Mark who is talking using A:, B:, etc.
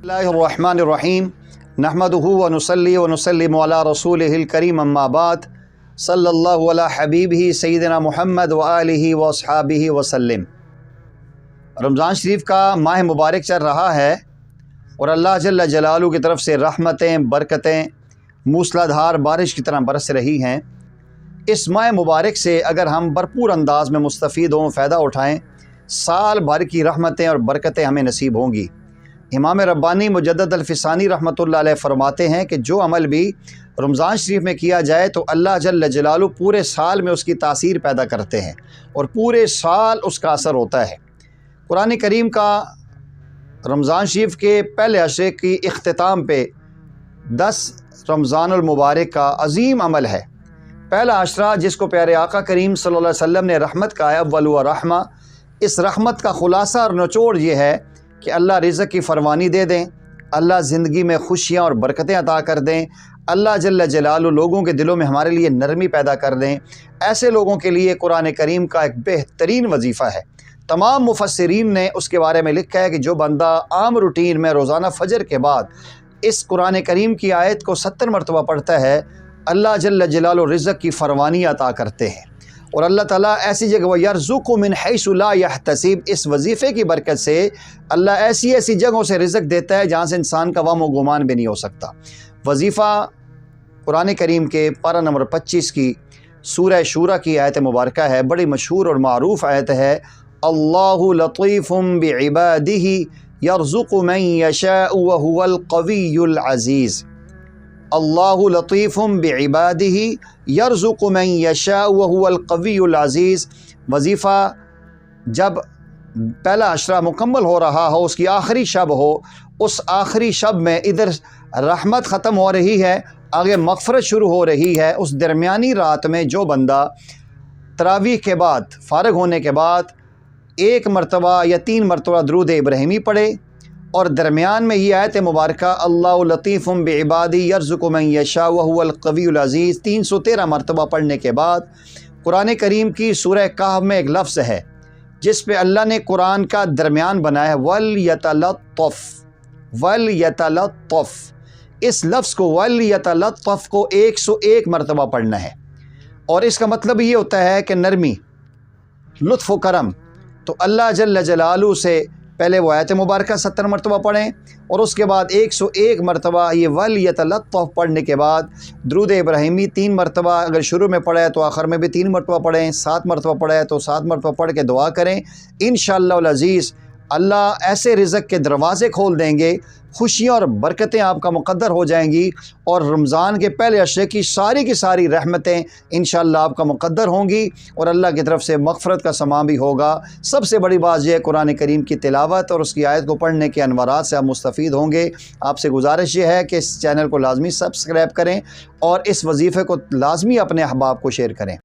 A: बिस्मिल्लाहिर्रहमानिर्रहीम नहमदुहु व नुसल्ली व नुसल्लिमु अला रसूलिहिल करीम अम्मा बाद सल्लल्लाहु अला हबीबिही सय्यिदिना मुहम्मद व आलिहि व अस्हाबिहि व सल्लम। रमज़ान शरीफ का माह मुबारक चल रहा है और अल्लाह जल्ल जलालू की तरफ से रहमतें बरकतें मूसलाधार बारिश की तरह बरस रही हैं। इस माह मुबारक से अगर हम भरपूर अंदाज में मुस्तफ़ीद हों, फ़ायदा उठाएँ, साल भर की रहमतें और बरकतें हमें नसीब होंगी। इमाम रब्बानी मुजद्दद अल-फ़िसानी रहमतुल्लाह अलैह फरमाते हैं कि जो अमल भी रमज़ान शरीफ में किया जाए तो अल्लाह जल्ल जलालू पूरे साल में उसकी तासीर पैदा करते हैं और पूरे साल उसका असर होता है। कुरान करीम का रमज़ान शरीफ के पहले अशरे की इख्तिताम पे 10 रमज़ानुल मुबारक का अज़ीम अमल है। पहला अशरा जिसको प्यारे आका करीम सल्लल्लाहु अलैहि वसल्लम ने रहमत का है, अव्वल व रहमा, इस रहमत का ख़ुलासा और निचोड़ ये है कि अल्लाह रिज़्क़ की फ़रमानी दे दें, अल्लाह ज़िंदगी में खुशियाँ और बरकतें अता कर दें, अल्लाह जल्ल जलालू लोगों के दिलों में हमारे लिए नरमी पैदा कर दें। ऐसे लोगों के लिए कुरान करीम का एक बेहतरीन वजीफ़ा है। तमाम मुफस्सिरीन ने उसके बारे में लिखा है कि जो बंदा आम रूटीन में रोज़ाना फ़जर के बाद इस कुरान करीम की आयत को 70 मरतबा पढ़ता है, अल्लाह जल्ल जलालू रिज़्क़ की फ़रमानी अता करते हैं और अल्लाह ताला ऐसी जगह यरज़ुक़ु मिन हैसु ला यहतसिब, इस वजीफ़े की बरकत से अल्लाह ऐसी ऐसी जगहों से रिज़्क़ देता है जहाँ से इंसान का वहम व गुमान भी नहीं हो सकता। वजीफ़ा कुरान करीम के पारा नंबर 25 की सूरह शूरा की आयत मुबारक है। बड़ी मशहूर और मारूफ़ आयत है, अल्लाहु लतीफ़ुम बिइबादिही यरज़ुक़ु मन यशाअ व हुवल क़वियुल अज़ीज़। अल्लाहु लतीफ़ुम बिइबादिही यरज़ुक़ु मन यशाअ व हुवल क़वियुल अज़ीज़। वजीफ़ा जब पहला अशरा मुकम्मल हो रहा हो, उसकी आखिरी शब हो, उस आखिरी शब में इधर रहमत ख़त्म हो रही है, आगे मग़फ़रत शुरू हो रही है। उस दरमियानी रात में जो बंदा तरावीह के बाद फ़ारिग होने के बाद 1 मरतबा या 3 मरतबा दरूद इब्राहिमी पढ़े और दरमियान में ये आयत मुबारक अल्लाहु लतीफ़ुम बिइबादी यरज़ुक़ु मन यशाअ व हुवल क़वियुल अज़ीज़ 313 मरतबा पढ़ने के बाद कुरान करीम की सूरह कहफ़ में एक लफ्ज़ है जिस पे अल्लाह ने कुरान का दरमियान बनाया, वल यतलत्तफ़। इस लफ्ज़ को वल यतलत्तफ़ को 101 मरतबा पढ़ना है और इसका मतलब ये होता है कि नरमी, लुत्फ़ व करम। तो अल्लाह जल्ल जलालू से पहले वो आयत मुबारक 70 मरतबा पढ़ें और उसके बाद 101 मरतबा ये वल यतलत्तफ़ पढ़ने के बाद दरूद इब्राहिमी 3 मरतबा अगर शुरू में पढ़ा है तो आखिर में भी 3 मरतबा पढ़ें, 7 मरतबा पढ़ा है तो 7 मरतबा पढ़ के दुआ करें। इंशाअल्लाह अज़ीज़ अल्लाह ऐसे रिज़्क़ के दरवाज़े खोल देंगे, खुशियाँ और बरकतें आपका मुक़द्दर हो जाएंगी और रमज़ान के पहले अशरे की सारी रहमतें इंशाअल्लाह आपका मुक़द्दर होंगी और अल्लाह की तरफ से मग़फ़रत का समा भी होगा। सबसे बड़ी बात यह है कुरान करीम की तिलावत और उसकी आयत को पढ़ने के अनवारात से आप मुस्तफ़ीद होंगे। आपसे गुजारिश ये है कि इस चैनल को लाज़मी सब्सक्राइब करें और इस वजीफ़े को लाज़मी अपने अहबाब को शेयर करें।